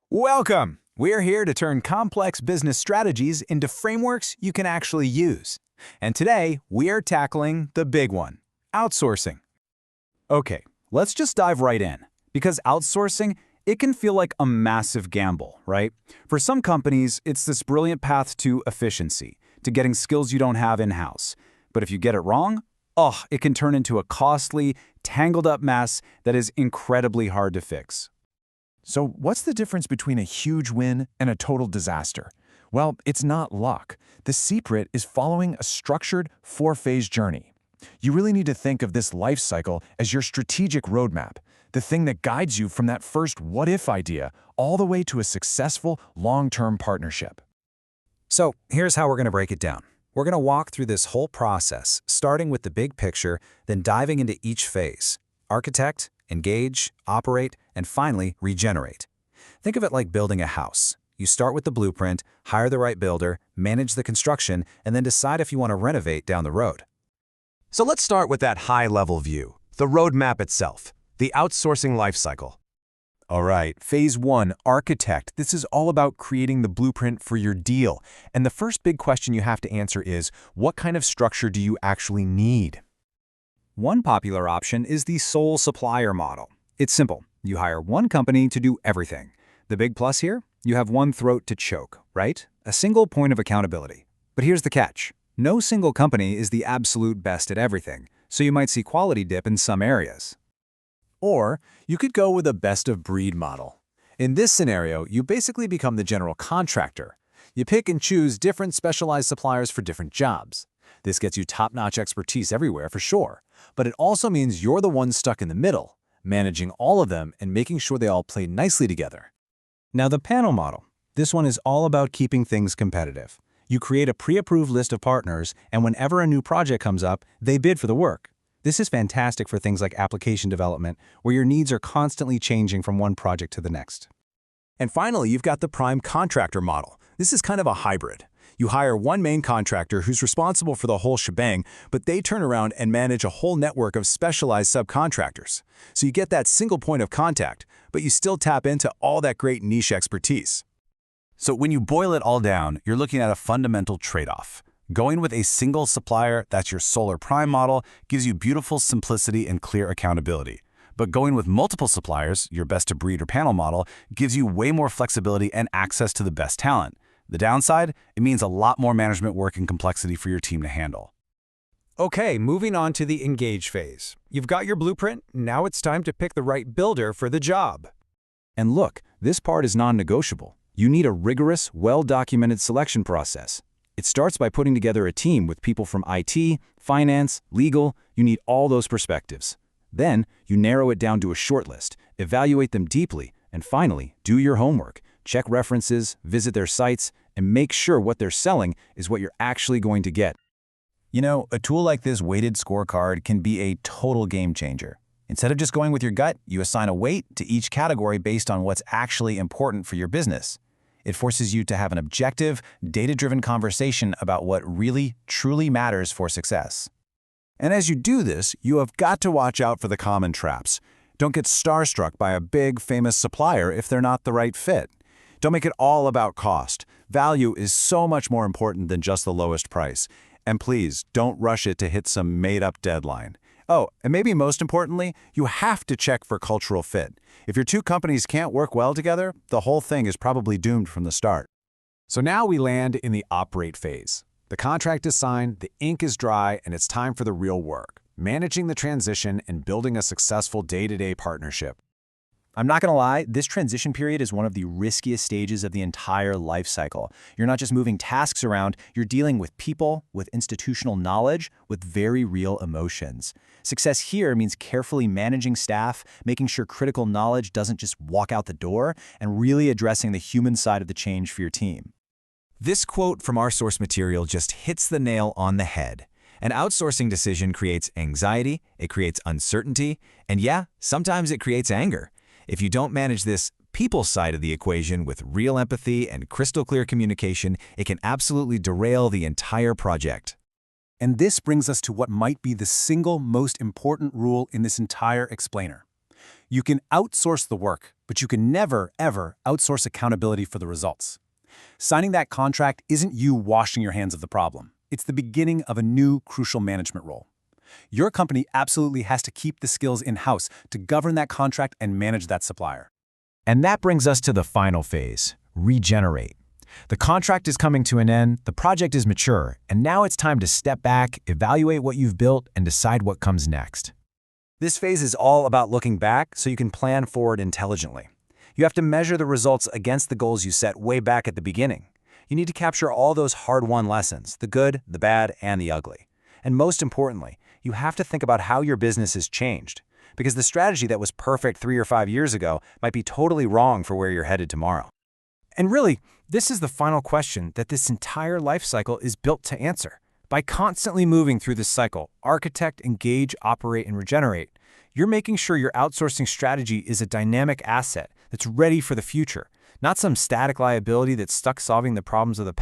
Welcome! We're here to turn complex business strategies into frameworks you can actually use. And today, we're tackling the big one, outsourcing. Okay, let's just dive right in. Because outsourcing, it can feel like a massive gamble, right? For some companies, it's this brilliant path to efficiency, to getting skills you don't have in-house. But if you get it wrong, it can turn into a costly, tangled-up mess that is incredibly hard to fix. So what's the difference between a huge win and a total disaster? Well, it's not luck. The secret is following a structured, four-phase journey. You really need to think of this life cycle as your strategic roadmap, the thing that guides you from that first what-if idea all the way to a successful, long-term partnership. So here's how we're going to break it down. We're going to walk through this whole process, starting with the big picture, then diving into each phase. Architect, engage, operate, and finally, regenerate. Think of it like building a house. You start with the blueprint, hire the right builder, manage the construction, and then decide if you want to renovate down the road. So let's start with that high-level view, the roadmap itself, the outsourcing lifecycle. All right, phase one, architect. This is all about creating the blueprint for your deal. And the first big question you have to answer is, what kind of structure do you actually need? One popular option is the sole-supplier model. It's simple. You hire one company to do everything. The big plus here? You have one throat to choke, right? A single point of accountability. But here's the catch. No single company is the absolute best at everything, so you might see quality dip in some areas. Or you could go with a best-of-breed model. In this scenario, you basically become the general contractor. You pick and choose different specialized suppliers for different jobs. This gets you top-notch expertise everywhere for sure, but it also means you're the one stuck in the middle, managing all of them and making sure they all play nicely together. Now the panel model. This one is all about keeping things competitive. You create a pre-approved list of partners, and whenever a new project comes up, they bid for the work. This is fantastic for things like application development, where your needs are constantly changing from one project to the next. And finally, you've got the prime-contractor model. This is kind of a hybrid. You hire one main contractor who's responsible for the whole shebang, but they turn around and manage a whole network of specialized subcontractors. So you get that single point of contact, but you still tap into all that great niche expertise. So when you boil it all down, you're looking at a fundamental trade-off. Going with a single supplier, that's your solar prime model, gives you beautiful simplicity and clear accountability. But going with multiple suppliers, your best-of-breed or panel model, gives you way more flexibility and access to the best talent. The downside? It means a lot more management work and complexity for your team to handle. Okay, moving on to the engage phase. You've got your blueprint, now it's time to pick the right builder for the job. And look, this part is non-negotiable. You need a rigorous, well-documented selection process. It starts by putting together a team with people from IT, finance, legal. You need all those perspectives. Then, you narrow it down to a shortlist, evaluate them deeply, and finally, do your homework. Check references, visit their sites, and make sure what they're selling is what you're actually going to get. You know, a tool like this weighted scorecard can be a total game changer. Instead of just going with your gut, you assign a weight to each category based on what's actually important for your business. It forces you to have an objective, data-driven conversation about what really, truly matters for success. And as you do this, you have got to watch out for the common traps. Don't get starstruck by a big, famous supplier if they're not the right fit. Don't make it all about cost. Value is so much more important than just the lowest price. And please, don't rush it to hit some made-up deadline. Oh, and maybe most importantly, you have to check for cultural fit. If your two companies can't work well together, the whole thing is probably doomed from the start. So now we land in the operate phase. The contract is signed, the ink is dry, and it's time for the real work, managing the transition and building a successful day-to-day partnership. I'm not going to lie, this transition period is one of the riskiest stages of the entire life cycle. You're not just moving tasks around, you're dealing with people, with institutional knowledge, with very real emotions. Success here means carefully managing staff, making sure critical knowledge doesn't just walk out the door, and really addressing the human side of the change for your team. This quote from our source material just hits the nail on the head. An outsourcing decision creates anxiety, it creates uncertainty, and yeah, sometimes it creates anger. If you don't manage this people side of the equation with real empathy and crystal clear communication, it can absolutely derail the entire project. And this brings us to what might be the single most important rule in this entire explainer. You can outsource the work, but you can never, ever outsource accountability for the results. Signing that contract isn't you washing your hands of the problem. It's the beginning of a new, crucial management role. Your company absolutely has to keep the skills in-house to govern that contract and manage that supplier. And that brings us to the final phase, regenerate. The contract is coming to an end, the project is mature, and now it's time to step back, evaluate what you've built, and decide what comes next. This phase is all about looking back so you can plan forward intelligently. You have to measure the results against the goals you set way back at the beginning. You need to capture all those hard-won lessons, the good, the bad, and the ugly. And most importantly, you have to think about how your business has changed, because the strategy that was perfect 3 or 5 years ago might be totally wrong for where you're headed tomorrow. And really, this is the final question that this entire life cycle is built to answer. By constantly moving through this cycle, architect, engage, operate, and regenerate, you're making sure your outsourcing strategy is a dynamic asset that's ready for the future, not some static liability that's stuck solving the problems of the past.